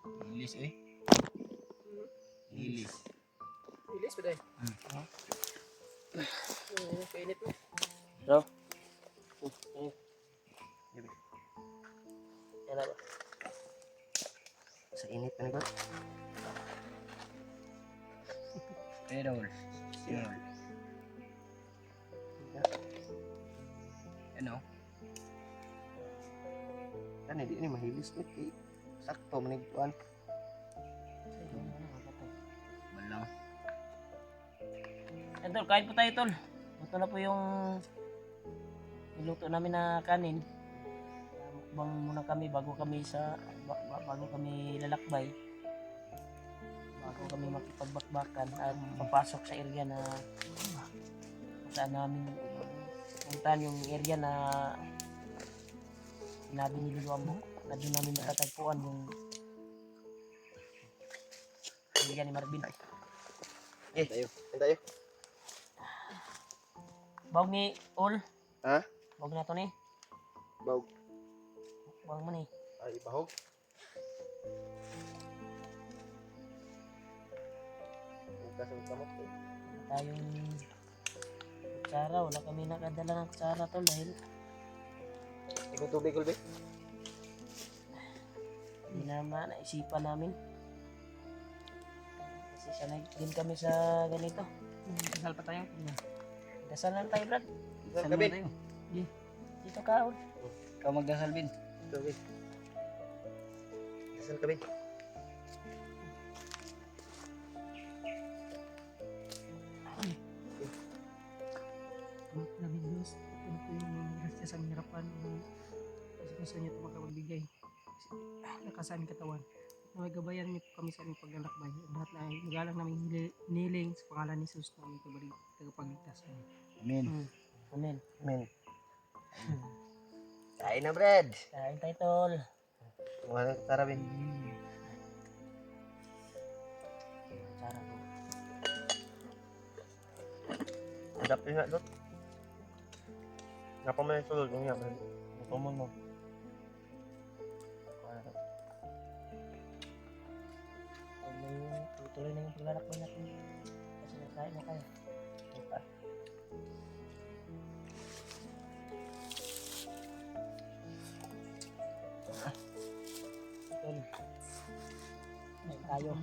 Ilis eh. Ilis. Ilis ba dahil? Kainit mo. Bro. Yan na ba? Sa init na ba? Errol. Errol. Ano? Kan hindi ini mahilis nit kay sakto manigkuan. Balang. Tol, kain po tayo, tol. Ito na po yung niluto namin na kanin. Mukbang muna kami bago kami lalakbay. Bago kami makipagbakbakan at papasok sa area na kung saan namin puntahan yung area na sinabi ni Lolo Ambo na doon namin matatagpuan yung area ni Marvin. Tayo. Bawag ni Ol. Ha? Bawag na to ni. Bawg. Bawag mo ni. Ay bahog. Kasama kamot ko. Tayong kutsara, wala kami nakadala ng kutsara, tol, dahil Ikong tubig ulbe. hindi naman naisipan namin kasi sanay din kami sa ganito. Dasal pa tayo. Dasal lang tayo, Brad. Dasal ka bin. Dito ka, Ol. Ikaw magdasal, Bin. Tubig. Dasal ka bin. Nabi Diyos, ito po yung mga grasya sa hirapan kasi gusto niyo ito makapagbigay lakas sa aming katawan. Gabayan niyo po kami sa aming paglalakbay. Ang lahat na ay magalang namin hiniling sa pangalan ni Jesus na aming tagapagligtas. Amen. Amen. Amen. Kain na bread. Kain tayo, tol. Wala tara bin. Kutsara po. Adap din na dot. Ngapa man yung sulod niya? Kumon mo. Tuloy na yung paglalakbay natin kasi nakain na kayo. Okay. Tol. Kain tayo.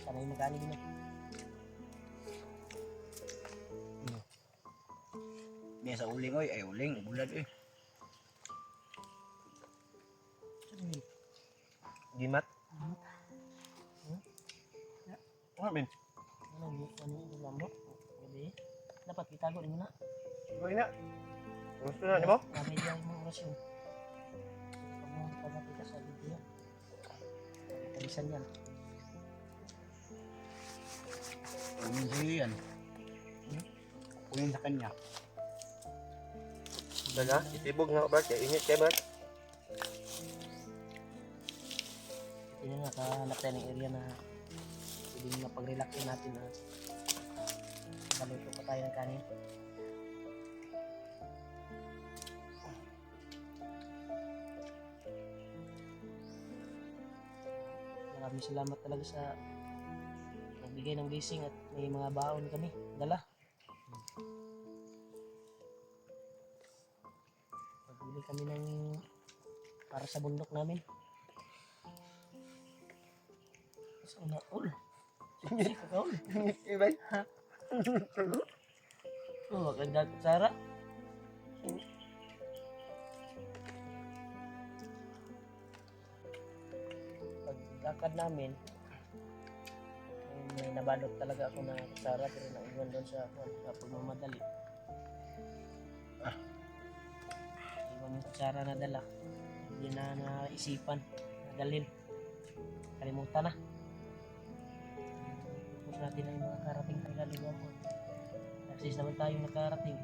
Sana yung magkanin din. May sa uling oy, ay uling, bulad eh. Gimat. Ano bin? Ano yung lambo? Gabi. Dapat itago rin mo na. Gawin na. Gusto na, di mo? Gamay diyan yung orasyon. Pag nakita sa video. Kalisan yan. Uling sa'yo yan. Uling sa kanya. Dala, itibog nga ba? Kaya init kayo ba? Hindi na nakahanap tayo ng area na pwedeng mapag-relaxin natin na kaluto pa tayo ng kanin. Maraming salamat talaga sa nagbigay ng blessing at may mga baon kami dala. Pagbili kami ng para sa bundok namin. Sana all. Sige ka all. Ibay. Oh, maganda kutsara. Pagkakad namin, may nabalot talaga ako na kutsara pero naiwan doon sa pagmamadali. Iwan yung kutsara na dala. Hindi na naisipan na dalhin. Kalimutan na. Tapos natin ang mga karating kagaliwa mo. Access naman tayong nakarating.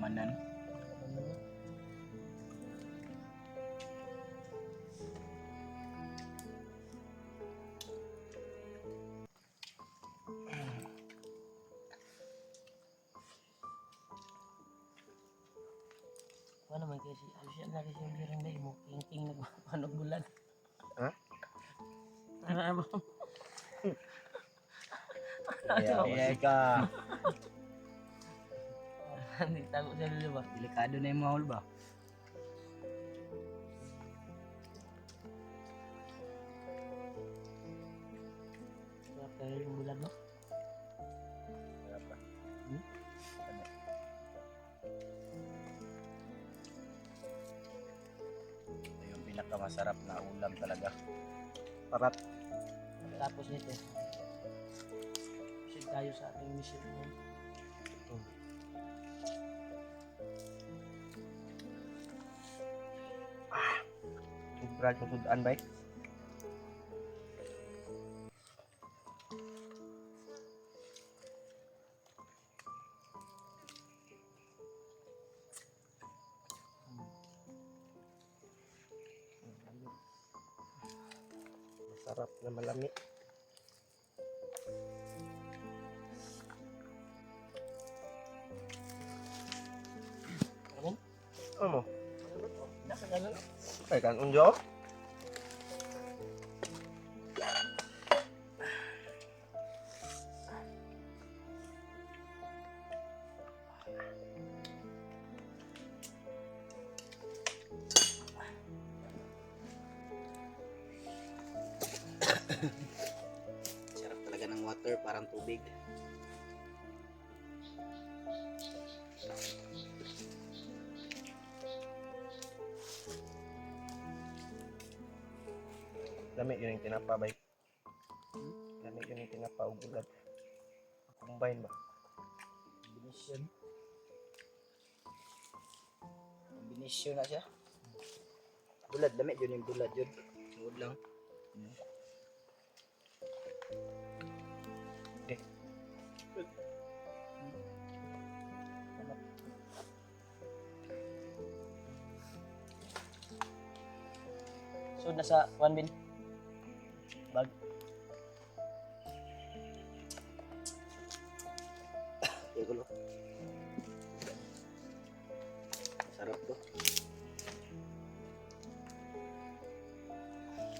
Kayamanan. Ano naman kasi, siya na kasi yung lirang na mo, king nagpapanog bulan. Ha? Ano ba? Kaya ka. Hindi tago sa lilo ba? Delikado na yung mahol ba? Sarap tayo yung bulan no? Sarap ba? Ito yung pinakamasarap na ulam talaga. Parat. Tapos nito, proceed tayo sa ating mission ngayon. Brad ko tudaan ba? Masarap na malami. Ano? Ano mo? Nasa ganun? Ay, kan unjo? Sarap talaga ng water, parang tubig. Lami yun yung tinapa, bay. Lami yun yung tinapa o gulad. Combine ba? Combination. Combination na siya. Bulad, dami yun yung bulad yun. Suod lang. Okay. So, nasa 1 bin. Bag. Igulo. Sarap to.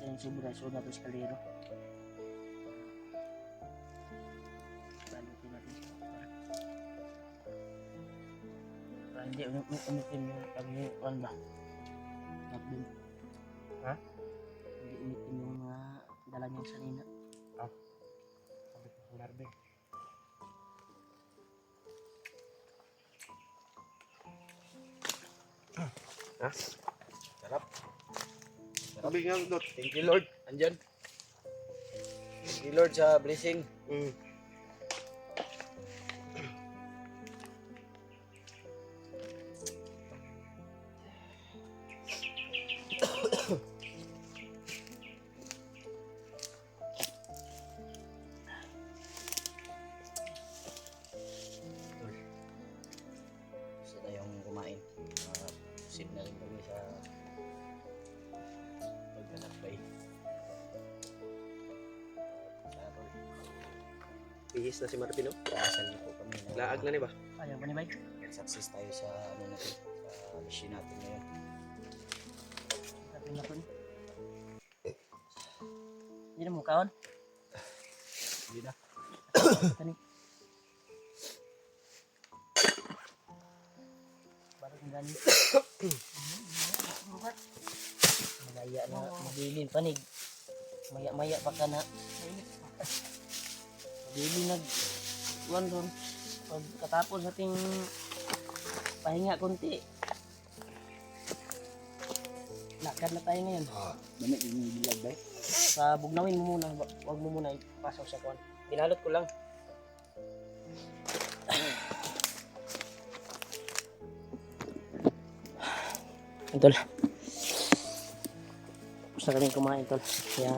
Yung sobra, so natin sa kalero. Balutin natin siya. Para hindi umitim yung pag-iwan ba? Nakbin. Ha? Hindi umitim yung mga dala niyang sanina. Sabi ko sa narbe. Ha? Sarap. Sabi nga, Dot. Thank you Lord. Andyan. Thank you Lord sa blessing. Mm. Gusto tayong kumain. Proceed na rin kami sa paglalakbay. Sarol. Bihis na si Marvin, no? Kasal na po kami. Laag na ni ba? Ayaw ba ni Bay? Success tayo sa ano natin, sa mission natin ngayon. Sabi na ko ni. Hindi na mo kaon. Hindi na. Kani. Balik ng gani. Malaya na mabilin panig. Maya-maya pa ka na. Mabilin nag kuwan doon. Pagkatapos ating pahinga konti. Lakad na tayo ngayon. Dami yung bilag ba? Sa bugnawin mo muna, wag mo muna ipasok sa kuwan. Binalot ko lang. Tol. Tapos na kaming kumain, tol. Kaya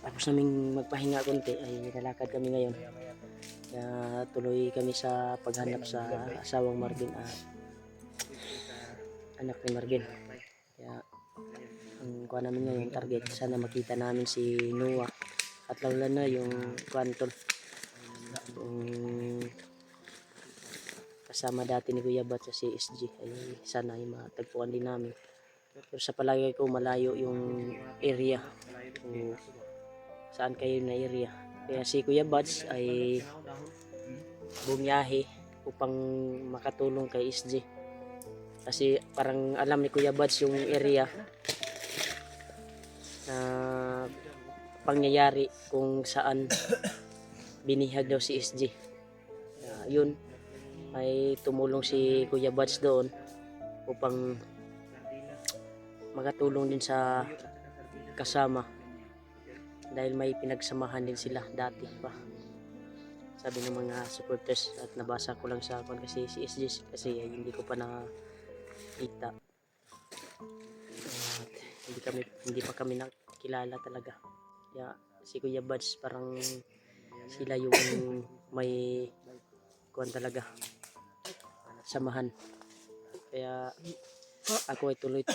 tapos naming magpahinga konti ay lalakad kami ngayon. Kaya tuloy kami sa paghanap sa asawang Marvin at anak ni Marvin. Kaya ang kuha namin ngayon, target, sana makita namin si Noah at lalo na yung Quantol, yung kasama dati ni Kuya Bat sa CSG, ay sana ay matagpuan din namin. Pero sa palagay ko malayo yung area kung saan kayo na area. Kaya si Kuya Bats ay bumiyahe upang makatulong kay SG. Kasi parang alam ni Kuya Bats yung area na pangyayari kung saan binihag daw si SG. Yun ay tumulong si Kuya Bats doon upang makatulong din sa kasama dahil may pinagsamahan din sila dati pa, sabi ng mga supporters, at nabasa ko lang sa akin kasi si SG kasi hindi ko pa nakita at hindi pa kami nakilala talaga. Kaya si Kuya Buds parang sila yung may kuwan talaga, samahan. Kaya ako ay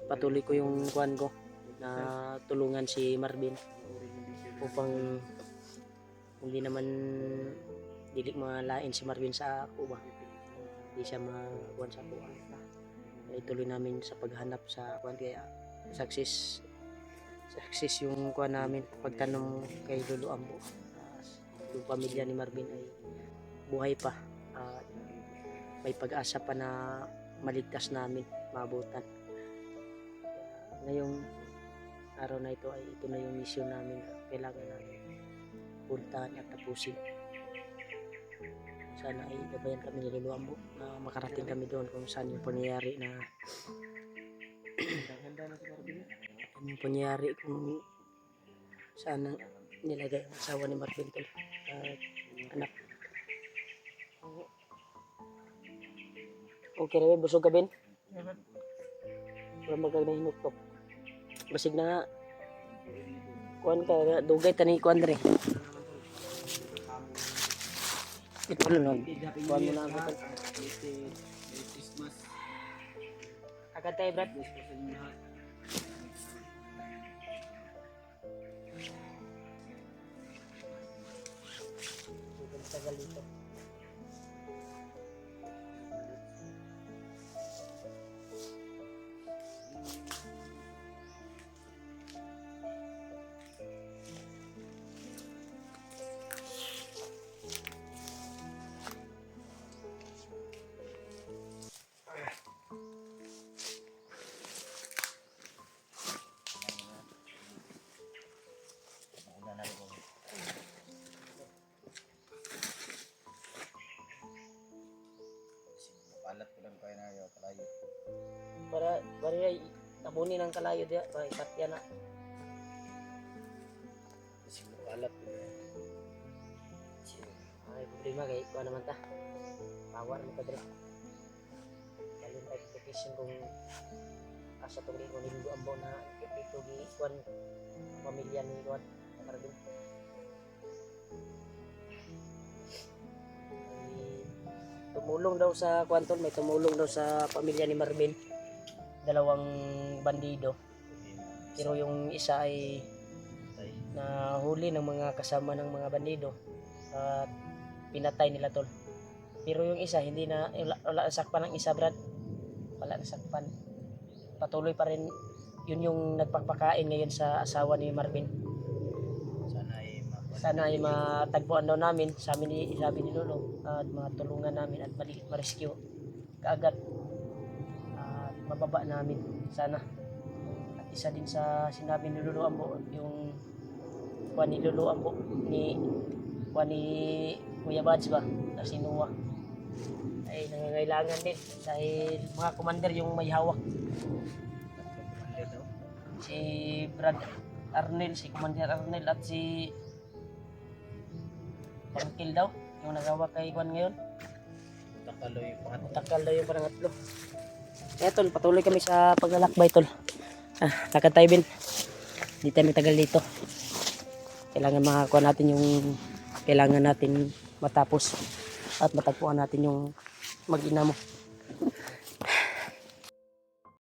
patuloy ko yung kuwan ko na tulungan si Marvin upang hindi naman dili malain si Marvin sa ako ba, hindi siya makuwan sa ako. Kaya ituloy namin sa paghanap sa kuwan, kaya success yung kuwan namin pagtanong kay Lolo Ambo. Yung pamilya ni Marvin ay buhay pa, may pag-asa pa na maligtas namin, maabutan. Ngayong araw na ito ay ito na yung mission namin na kailangan namin puntahan at tapusin. Sana ay gabayan kami ni Lolo Ambo na makarating kami doon kung saan yung pangyayari na yung pangyayari kung saan nilagay ang asawa ni Marvin at anak. Okay na ba? Busog ka, Ben? Wala magkagnahinuktok. Basig na nga. Kuhan ka, dugay tani kuhan rin. Ito lang. Kuhan mo na ako. Agad tayo, Brad. Tagal dito. Palat ko lang kayo na yung kalayo. Para ay tabunin ang kalayo diya, para ikatya na. Kasi palat ko na. Ay problema kay kuha naman ta. Power mo ka dire. Kalin tayo petition kung asa tong rin kung Lolo Ambo na ito gi kuan pamilya ni kuan Marvin. Tumulong daw sa Quanton, may tumulong daw sa pamilya ni Marvin, 2 bandido, pero yung isa ay nahuli ng mga kasama ng mga bandido at pinatay nila tol. Pero yung isa hindi na, wala nasakpan ng isa, Brad, wala nasakpan, patuloy pa rin. Yun yung nagpapakain ngayon sa asawa ni Marvin. Sana ay matagpuan daw namin, sabi ni Lolo, at matulungan namin at ma-rescue kaagad at mababa namin sana. At isa din sa sinabi ni Lolo Ambo, yung kuha ni Lolo Ambo ni Kuya Buds ba, na si Noah ay nangangailangan din dahil mga commander yung may hawak, si Brad Arnel, si Commander Arnel at si Pangkil daw, yung nagawa kay Juan ngayon. Takal daw yung pangatlo. Kaya tol, patuloy kami sa paglalakbay tol. Lakad tayo, Ben. Hindi tayo matagal dito. Kailangan makakuha natin yung kailangan natin matapos at matagpuan natin yung mag-ina mo.